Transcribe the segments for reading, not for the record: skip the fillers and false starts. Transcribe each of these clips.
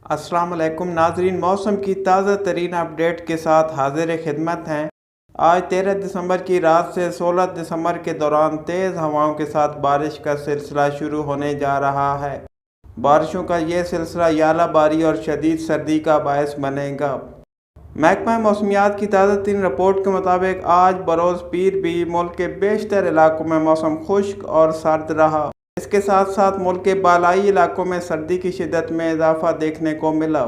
अस्सलाम वालेकुम नाजरीन, मौसम की ताज़ा तरीन अपडेट के साथ हाजिर खिदमत हैं। आज 13 दिसंबर की रात से 16 दिसंबर के दौरान तेज़ हवाओं के साथ बारिश का सिलसिला शुरू होने जा रहा है। बारिशों का ये सिलसिला यालाबारी और शदीद सर्दी का बायस बनेगा। महकमा मौसमियात की ताज़ा तरीन रिपोर्ट के मुताबिक आज बरोज़ पीर भी मुल्क के बेशतर इलाकों में मौसम खुश्क और सर्द रहा। इसके साथ साथ मुल्क के बालाई इलाकों में सर्दी की शिद्दत में इजाफा देखने को मिला।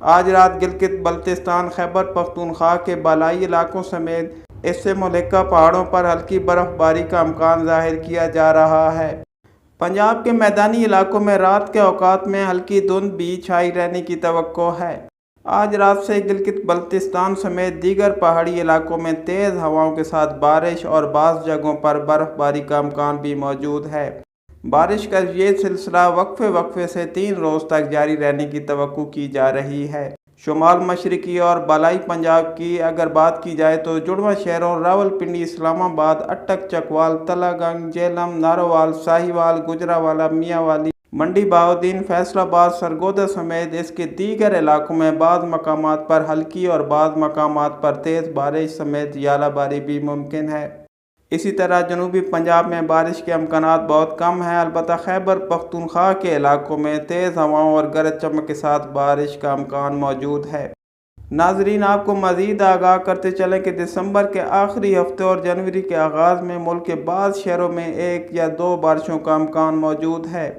आज रात गिलगित बल्तिस्तान, खैबर पख्तूनख्वा के बालाई इलाकों समेत इससे मुल्का पहाड़ों पर हल्की बर्फबारी का इम्कान जाहिर किया जा रहा है। पंजाब के मैदानी इलाकों में रात के औकात में हल्की धुंध भी छाई रहने की तवक्को है। आज रात से गिलगित बल्तिस्तान समेत दीगर पहाड़ी इलाकों में तेज़ हवाओं के साथ बारिश और बाज़ जगहों पर बर्फबारी का इम्कान भी मौजूद है। बारिश का ये सिलसिला वक्फे से 3 रोज़ तक जारी रहने की तवक्को की जा रही है। शुमाल मशरकी और बालाई पंजाब की अगर बात की जाए तो जुड़वा शहरों रावलपिंडी, इस्लामाबाद, अटक, चकवाल, तलागंग, जेलम, नारोवाल, साहिवाल, गुजरावाला, मियांवाली, मंडी बहाउद्दीन, फैसलाबाद, सरगोदा समेत इसके दीगर इलाकों में बाज़ मकामात पर हल्की और बाज़ मकामात पर तेज़ बारिश समेत यालाबारी भी मुमकिन है। इसी तरह जनूबी पंजाब में बारिश के अमकानात बहुत कम हैं। अलबत्ता खैबर पख्तूनख्वा के इलाकों में तेज़ हवाओं और गरज चमक के साथ बारिश का अमकान मौजूद है। नाजरीन, आपको मज़ीद आगाह करते चलें कि दिसंबर के आखिरी हफ्ते और जनवरी के आगाज़ में मुल्क के बाज़ शहरों में 1 या 2 बारिशों का अमकान मौजूद है।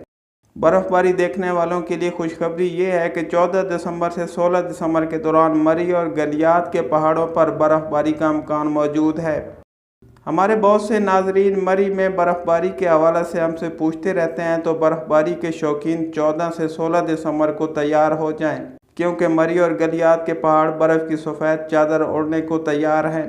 बर्फ़बारी देखने वालों के लिए खुशखबरी ये है कि 14 दिसंबर से 16 दिसंबर के दौरान मरी और गलियात के पहाड़ों पर बर्फ़बारी का अमकान मौजूद है। हमारे बहुत से नाजरीन मरी में बर्फ़बारी के हवाले से हमसे पूछते रहते हैं, तो बर्फ़बारी के शौकीन 14 से 16 दिसंबर को तैयार हो जाएं, क्योंकि मरी और गलियात के पहाड़ बर्फ़ की सफ़ेद चादर ओढ़ने को तैयार हैं।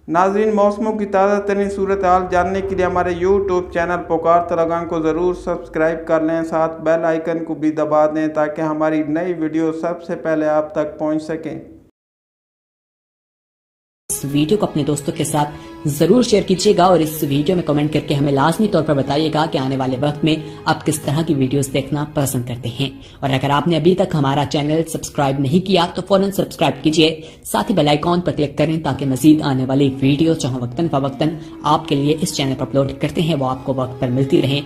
नाजरीन, मौसमों की ताज़ा तरीन सूरत हाल जानने के लिए हमारे यूट्यूब चैनल पुकार तलगान को ज़रूर सब्सक्राइब कर लें, साथ बेल आइकन को भी दबा दें ताकि हमारी नई वीडियो सबसे पहले आप तक पहुँच सकें। इस वीडियो को अपने दोस्तों के साथ जरूर शेयर कीजिएगा और इस वीडियो में कमेंट करके हमें लाजमी तौर पर बताइएगा कि आने वाले वक्त में आप किस तरह की वीडियोस देखना पसंद करते हैं। और अगर आपने अभी तक हमारा चैनल सब्सक्राइब नहीं किया तो फौरन सब्सक्राइब कीजिए, साथ ही बेल आइकॉन पर क्लिक करें ताकि मजीद आने वाली वीडियो जो वक्तन फवक्तन आपके लिए इस चैनल पर अपलोड करते हैं वो आपको वक्त पर मिलती रहे।